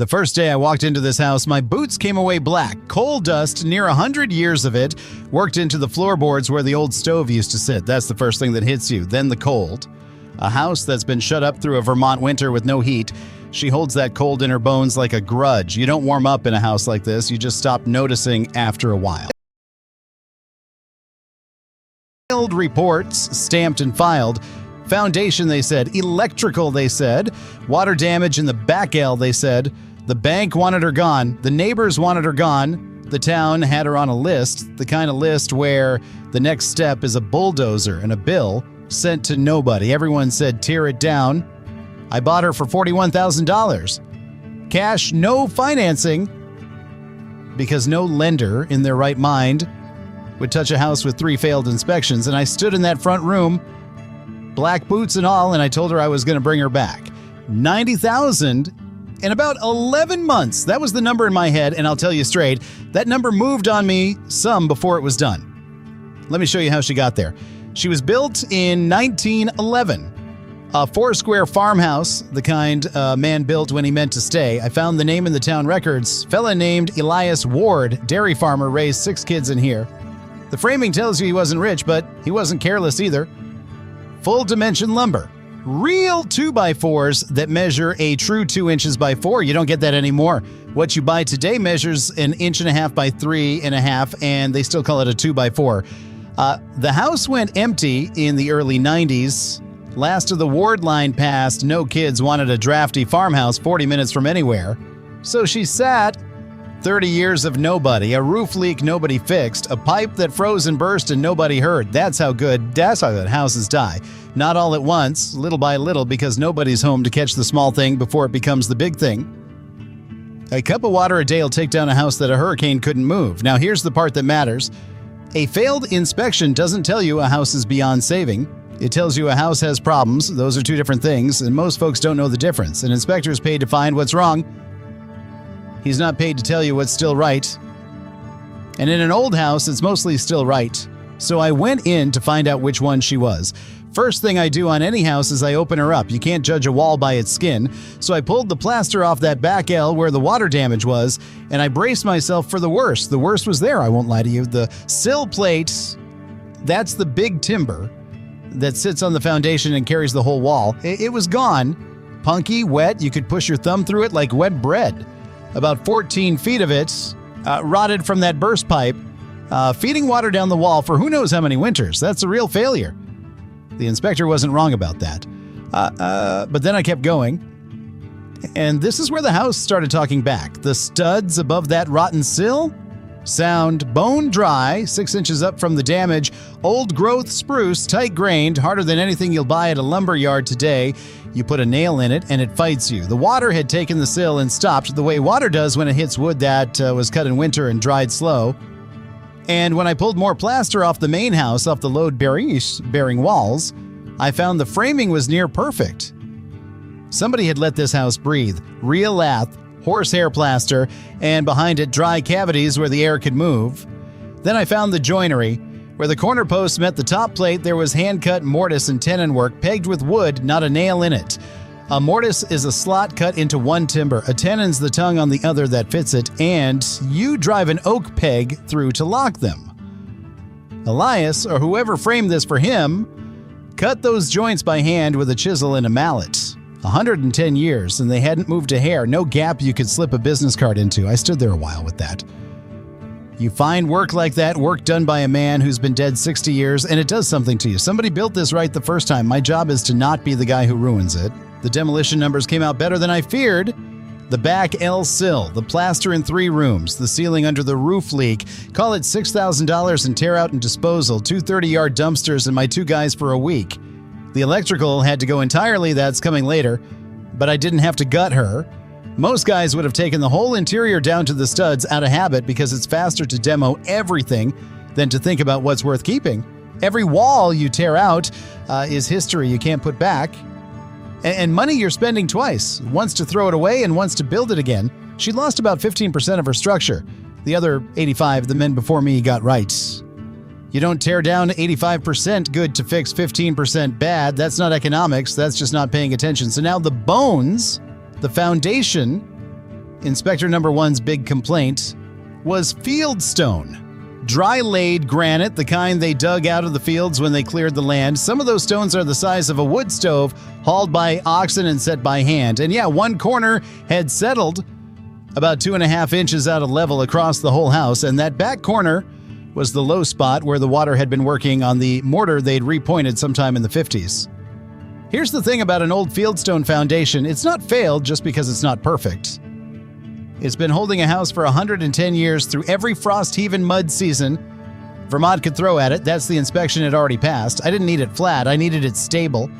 The first day I walked into this house, my boots came away black. Coal dust, near 100 years of it, worked into the floorboards where the old stove used to sit. That's the first thing that hits you. Then the cold. A house that's been shut up through a Vermont winter with no heat. She holds that cold in her bones like a grudge. You don't warm up in a house like this. You just stop noticing after a while. Filed reports, stamped and filed. Foundation, they said. Electrical, they said. Water damage in the back L, they said. The bank wanted her gone. The neighbors wanted her gone. The town had her on a list, the kind of list where the next step is a bulldozer and a bill sent to nobody. Everyone said, tear it down. I bought her for $41,000. Cash, no financing, because no lender in their right mind would touch a house with 3 failed inspections. And I stood in that front room, black boots and all, and I told her I was going to bring her back. $90,000 in about 11 months. That was the number in my head, and I'll tell you straight, that number moved on me some before it was done. Let me show you how she got there. She was built in 1911. A 4-square farmhouse, the kind a man built when he meant to stay. I found the name in the town records. Fella named Elias Ward, dairy farmer, raised 6 kids in here. The framing tells you he wasn't rich, but he wasn't careless either. Full dimension lumber. Real 2x4s that measure a true 2 inches by 4. You don't get that anymore. What you buy today measures 1.5 inches by 3.5, and they still call it a 2x4. The house went empty in the early 90s. Last of the Ward line passed, no kids wanted a drafty farmhouse 40 minutes from anywhere. So she sat. 30 years of nobody, a roof leak nobody fixed, a pipe that froze and burst and nobody heard. That's how good houses die. Not all at once, little by little, because nobody's home to catch the small thing before it becomes the big thing. A cup of water a day will take down a house that a hurricane couldn't move. Now here's the part that matters. A failed inspection doesn't tell you a house is beyond saving. It tells you a house has problems. Those are 2 different things, and most folks don't know the difference. An inspector is paid to find what's wrong. He's not paid to tell you what's still right. And in an old house, it's mostly still right. So I went in to find out which one she was. First thing I do on any house is I open her up. You can't judge a wall by its skin. So I pulled the plaster off that back L where the water damage was, and I braced myself for the worst. The worst was there, I won't lie to you. The sill plate, that's the big timber that sits on the foundation and carries the whole wall. It was gone. Punky, wet, you could push your thumb through it like wet bread. About 14 feet of it rotted from that burst pipe, feeding water down the wall for who knows how many winters. That's a real failure. The inspector wasn't wrong about that. But then I kept going. And this is where the house started talking back. The studs above that rotten sill sound bone dry, 6 inches up from the damage, old growth spruce, tight grained, harder than anything you'll buy at a lumber yard today. You put a nail in it and it fights you. The water had taken the sill and stopped the way water does when it hits wood that was cut in winter and dried slow. And when I pulled more plaster off the main house, off the load-bearing walls, I found the framing was near perfect. Somebody had let this house breathe. Real lath, horsehair plaster, and behind it dry cavities where the air could move. Then I found the joinery. Where the corner post met the top plate, there was hand-cut mortise and tenon work pegged with wood, not a nail in it. A mortise is a slot cut into one timber, a tenon's the tongue on the other that fits it, and you drive an oak peg through to lock them. Elias, or whoever framed this for him, cut those joints by hand with a chisel and a mallet. 110 years, and they hadn't moved a hair, no gap you could slip a business card into. I stood there a while with that. You find work like that, work done by a man who's been dead 60 years, and it does something to you. Somebody built this right the first time. My job is to not be the guy who ruins it. The demolition numbers came out better than I feared. The back L sill, the plaster in 3 rooms, the ceiling under the roof leak. Call it $6,000 in tear out and disposal, 2 30-yard dumpsters, and my 2 guys for a week. The electrical had to go entirely, that's coming later, but I didn't have to gut her. Most guys would have taken the whole interior down to the studs out of habit because it's faster to demo everything than to think about what's worth keeping. Every wall you tear out is history you can't put back. And money you're spending twice, once to throw it away and once to build it again. She lost about 15% of her structure. The other 85 the men before me got right. You don't tear down 85% good to fix 15% bad. That's not economics. That's just not paying attention. So now the bones, the foundation, Inspector number one's big complaint was fieldstone. Dry-laid granite, the kind they dug out of the fields when they cleared the land. Some of those stones are the size of a wood stove, hauled by oxen and set by hand. And yeah, one corner had settled about 2.5 inches out of level across the whole house, and that back corner was the low spot where the water had been working on the mortar they'd repointed sometime in the 50s. Here's the thing about an old fieldstone foundation. It's not failed just because it's not perfect. It's been holding a house for 110 years through every frost-heaving mud season Vermont could throw at it. That's the inspection it already passed. I didn't need it flat. I needed it stable.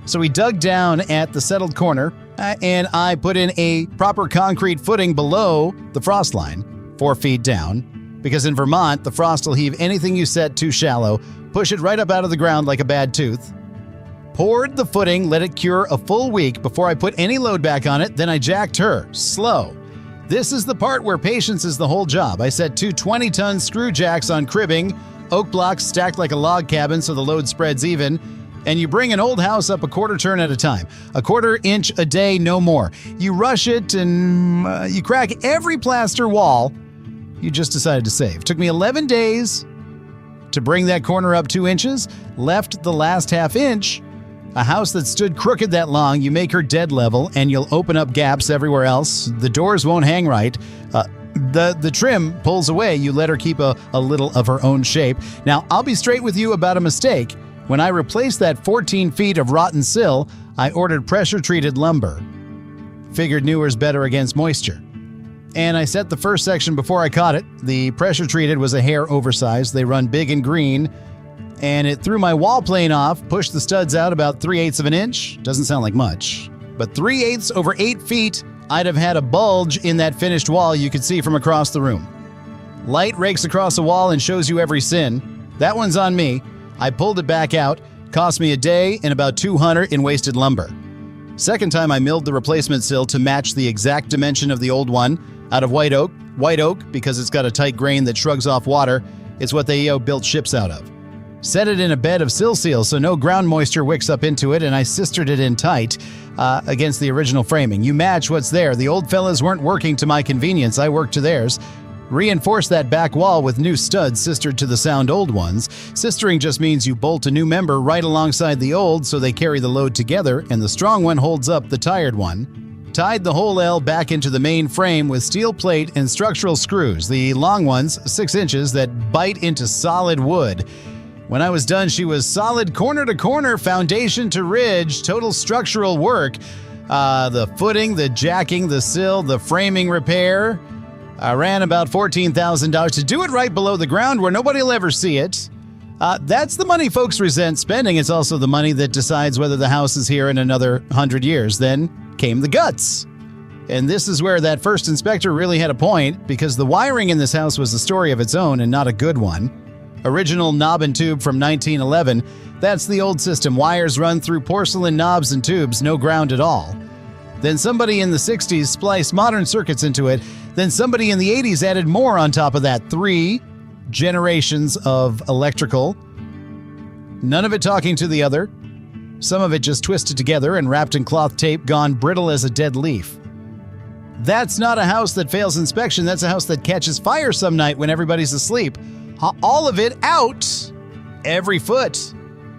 So we dug down at the settled corner, and I put in a proper concrete footing below the frost line, 4 feet down, because in Vermont, the frost will heave anything you set too shallow, push it right up out of the ground like a bad tooth. Poured the footing, let it cure a full week before I put any load back on it, then I jacked her, slow. This is the part where patience is the whole job. I set 2 20-ton screw jacks on cribbing, oak blocks stacked like a log cabin so the load spreads even, and you bring an old house up a quarter turn at a time. A quarter inch a day, no more. You rush it and you crack every plaster wall you just decided to save. Took me 11 days to bring that corner up 2 inches, left the last half inch. A house that stood crooked that long, you make her dead level, and you'll open up gaps everywhere else. The doors won't hang right. The trim pulls away. You let her keep a little of her own shape. Now, I'll be straight with you about a mistake. When I replaced that 14 feet of rotten sill, I ordered pressure-treated lumber. Figured newer's better against moisture. And I set the first section before I caught it. The pressure-treated was a hair oversized. They run big and green. And it threw my wall plane off, pushed the studs out about 3/8 of an inch. Doesn't sound like much. But 3/8 over 8 feet, I'd have had a bulge in that finished wall you could see from across the room. Light rakes across the wall and shows you every sin. That one's on me. I pulled it back out. Cost me a day and about $200 in wasted lumber. Second time I milled the replacement sill to match the exact dimension of the old one out of white oak. White oak, because it's got a tight grain that shrugs off water, it's what they built ships out of. Set it in a bed of sill seal so no ground moisture wicks up into it, and I sistered it in tight against the original framing. You match what's there. The old fellas weren't working to my convenience. I worked to theirs. Reinforce that back wall with new studs sistered to the sound old ones. Sistering just means you bolt a new member right alongside the old so they carry the load together, and the strong one holds up the tired one. Tied the whole L back into the main frame with steel plate and structural screws, the long ones, 6 inches, that bite into solid wood. When I was done, she was solid corner to corner, foundation to ridge, total structural work. The footing, the jacking, the sill, the framing repair. I ran about $14,000 to do it right below the ground where nobody will ever see it. That's the money folks resent spending. It's also the money that decides whether the house is here in another 100 years. Then came the guts. And this is where that first inspector really had a point, because the wiring in this house was a story of its own and not a good one. Original knob and tube from 1911. That's the old system. Wires run through porcelain knobs and tubes, no ground at all. Then somebody in the 60s spliced modern circuits into it. Then somebody in the 80s added more on top of that. 3 generations of electrical. None of it talking to the other. Some of it just twisted together and wrapped in cloth tape, gone brittle as a dead leaf. That's not a house that fails inspection. That's a house that catches fire some night when everybody's asleep. All of it out, every foot.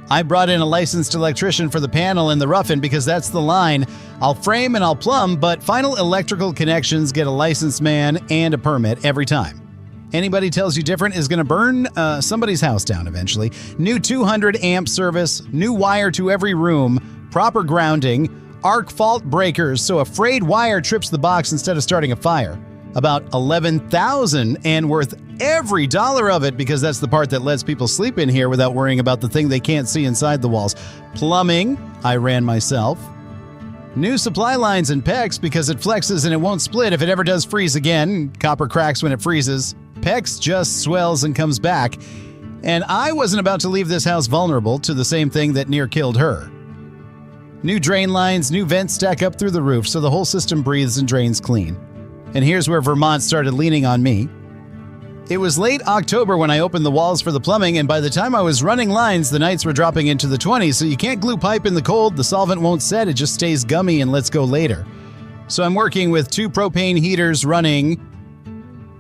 I brought in a licensed electrician for the panel and the rough-in because that's the line. I'll frame and I'll plumb, but final electrical connections get a licensed man and a permit every time. Anybody tells you different is going to burn somebody's house down eventually. New 200 amp service, new wire to every room, proper grounding, arc fault breakers so a frayed wire trips the box instead of starting a fire. About $11,000 and worth every dollar of it, because that's the part that lets people sleep in here without worrying about the thing they can't see inside the walls. Plumbing, I ran myself. New supply lines and PEX because it flexes and it won't split if it ever does freeze again. Copper cracks when it freezes. PEX just swells and comes back. And I wasn't about to leave this house vulnerable to the same thing that near killed her. New drain lines, new vents stack up through the roof so the whole system breathes and drains clean. And here's where Vermont started leaning on me. It was late October when I opened the walls for the plumbing, and by the time I was running lines, the nights were dropping into the 20s, so you can't glue pipe in the cold, the solvent won't set, it just stays gummy and lets go later. So I'm working with 2 propane heaters running,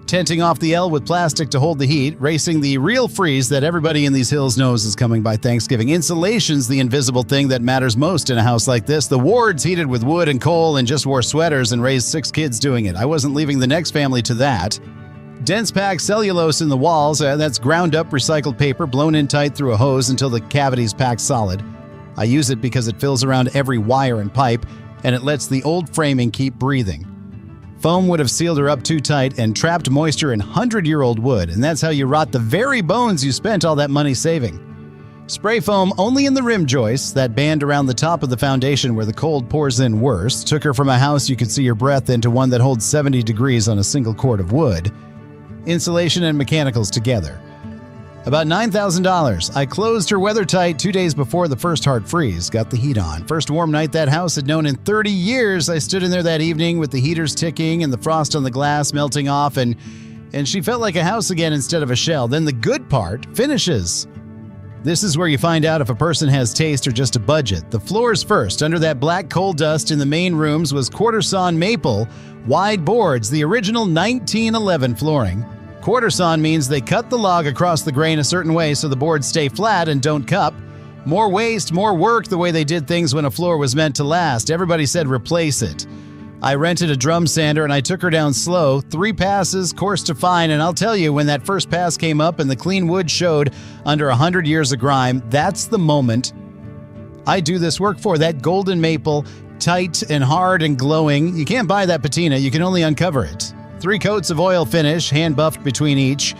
tenting off the L with plastic to hold the heat, racing the real freeze that everybody in these hills knows is coming by Thanksgiving. Insulation's the invisible thing that matters most in a house like this. The ward's heated with wood and coal and just wore sweaters and raised 6 kids doing it. I wasn't leaving the next family to that. Dense pack cellulose in the walls, that's ground up recycled paper blown in tight through a hose until the cavity's packed solid. I use it because it fills around every wire and pipe, and it lets the old framing keep breathing. Foam would have sealed her up too tight and trapped moisture in 100-year-old wood, and that's how you rot the very bones you spent all that money saving. Spray foam only in the rim joists, that band around the top of the foundation where the cold pours in worse, took her from a house you could see your breath into one that holds 70 degrees on a single cord of wood. Insulation and mechanicals together. About $9,000. I closed her weather tight 2 days before the first hard freeze, got the heat on. First warm night that house had known in 30 years. I stood in there that evening with the heaters ticking and the frost on the glass melting off, and she felt like a house again instead of a shell. Then the good part finishes. This is where you find out if a person has taste or just a budget. The floors first. Under that black coal dust in the main rooms was quarter-sawn maple, wide boards, the original 1911 flooring. Quarter-sawn means they cut the log across the grain a certain way so the boards stay flat and don't cup. More waste, more work the way they did things when a floor was meant to last. Everybody said replace it. I rented a drum sander and I took her down slow. 3 passes, course to fine, and I'll tell you, when that first pass came up and the clean wood showed under 100 years of grime, that's the moment I do this work for. That golden maple, tight and hard and glowing. You can't buy that patina, you can only uncover it. 3 coats of oil finish, hand buffed between each.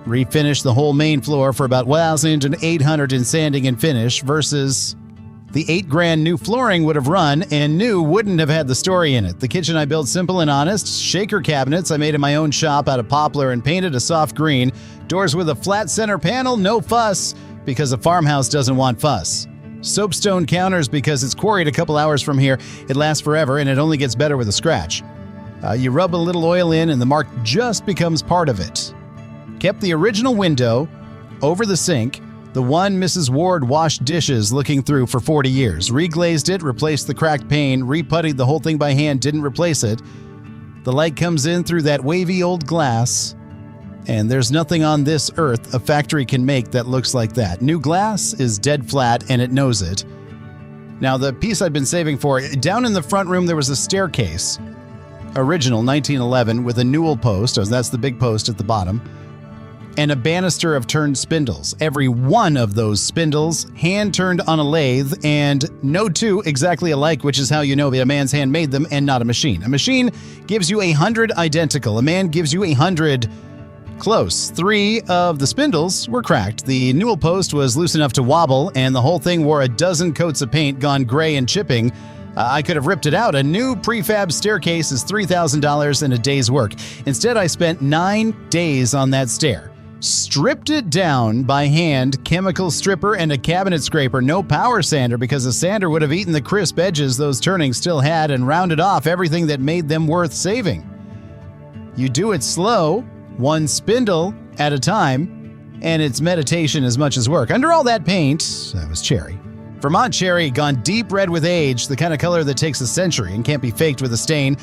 Refinished the whole main floor for about $1,800 in sanding and finish versus the $8,000 new flooring would have run, and new wouldn't have had the story in it. The kitchen I built simple and honest. Shaker cabinets I made in my own shop out of poplar and painted a soft green. Doors with a flat center panel, no fuss, because a farmhouse doesn't want fuss. Soapstone counters because it's quarried a couple hours from here. It lasts forever and it only gets better with a scratch. You rub a little oil in and the mark just becomes part of it. Kept the original window over the sink, the one Mrs. Ward washed dishes looking through for 40 years. Reglazed it, replaced the cracked pane, reputtied the whole thing by hand, didn't replace it. The light comes in through that wavy old glass, and there's nothing on this earth a factory can make that looks like that. New glass is dead flat, and it knows it. Now, the piece I've been saving for, down in the front room there was a staircase. Original 1911 with a newel post, that's the big post at the bottom, and a banister of turned spindles. Every one of those spindles hand-turned on a lathe, and no 2 exactly alike, which is how you know that a man's hand made them and not a machine. A machine gives you 100 identical. A man gives you 100 close. 3 of the spindles were cracked. The newel post was loose enough to wobble, and the whole thing wore a dozen coats of paint gone gray and chipping. I could have ripped it out. A new prefab staircase is $3,000 in a day's work. Instead, I spent 9 days on that stair. Stripped it down by hand, chemical stripper and a cabinet scraper. No power sander because a sander would have eaten the crisp edges those turnings still had and rounded off everything that made them worth saving. You do it slow, 1 spindle at a time, and it's meditation as much as work. Under all that paint, that was cherry. Vermont cherry gone deep red with age, the kind of color that takes a century and can't be faked with a stain.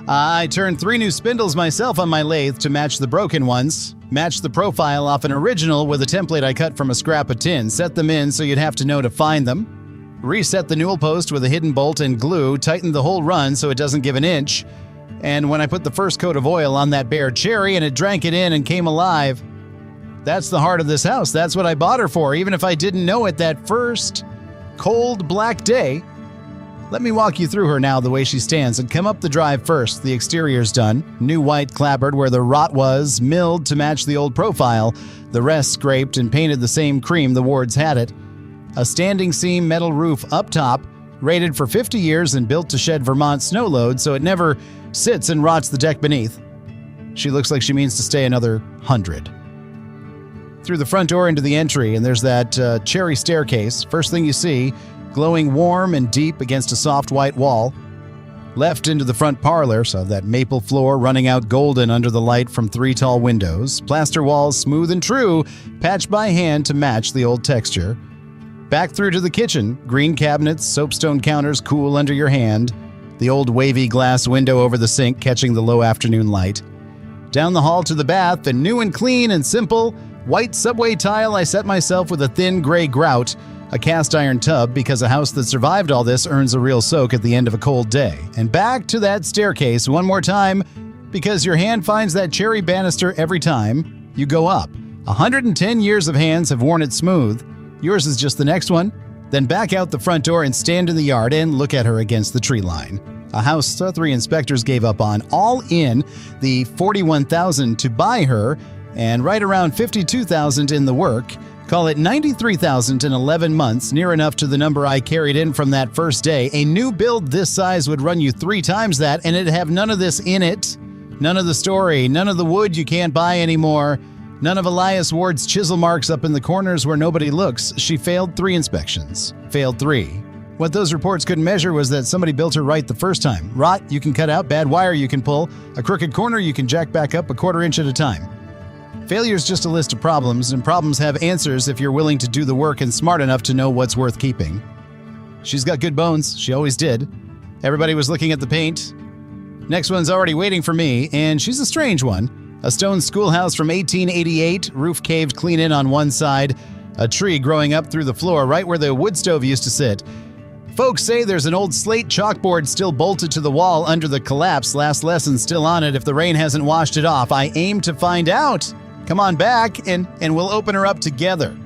I turned 3 new spindles myself on my lathe to match the broken ones. Matched the profile off an original with a template I cut from a scrap of tin. Set them in so you'd have to know to find them. Reset the newel post with a hidden bolt and glue. Tightened the whole run so it doesn't give an inch. And when I put the first coat of oil on that bare cherry and it drank it in and came alive, that's the heart of this house. That's what I bought her for, even if I didn't know it that first cold black day. Let me walk you through her now the way she stands and come up the drive first. The exterior's done. New white clapboard where the rot was, milled to match the old profile. The rest scraped and painted the same cream the Wards had it. A standing seam metal roof up top, rated for 50 years and built to shed Vermont snow load so it never sits and rots the deck beneath. She looks like she means to stay another 100. Through the front door into the entry, and there's that cherry staircase. First thing you see, glowing warm and deep against a soft white wall. Left into the front parlor, so that maple floor running out golden under the light from 3 tall windows. Plaster walls smooth and true, patched by hand to match the old texture. Back through to the kitchen, green cabinets, soapstone counters cool under your hand. the old wavy glass window over the sink catching the low afternoon light. Down the hall to the bath, and new and clean and simple, white subway tile, I set myself with a thin gray grout, a cast iron tub, because a house that survived all this earns a real soak at the end of a cold day. And back to that staircase one more time, because your hand finds that cherry banister every time you go up. 110 years of hands have worn it smooth. Yours is just the next one. Then back out the front door and stand in the yard and look at her against the tree line. A house 3 inspectors gave up on, all in the $41,000 to buy her, and right around $52,000 in the work. Call it $93,000 in 11 months, near enough to the number I carried in from that first day. A new build this size would run you 3 times that, and it'd have none of this in it. None of the story, none of the wood you can't buy anymore, none of Elias Ward's chisel marks up in the corners where nobody looks. She failed 3 inspections. Failed 3. What those reports couldn't measure was that somebody built her right the first time. Rot you can cut out, bad wire you can pull, a crooked corner you can jack back up 1/4 inch at a time. Failure's just a list of problems, and problems have answers if you're willing to do the work and smart enough to know what's worth keeping. She's got good bones. She always did. Everybody was looking at the paint. Next one's already waiting for me, and she's a strange one. A stone schoolhouse from 1888, roof caved clean in on one side, a tree growing up through the floor right where the wood stove used to sit. Folks say there's an old slate chalkboard still bolted to the wall under the collapse, last lesson still on it if the rain hasn't washed it off. I aim to find out. Come on back, and we'll open her up together.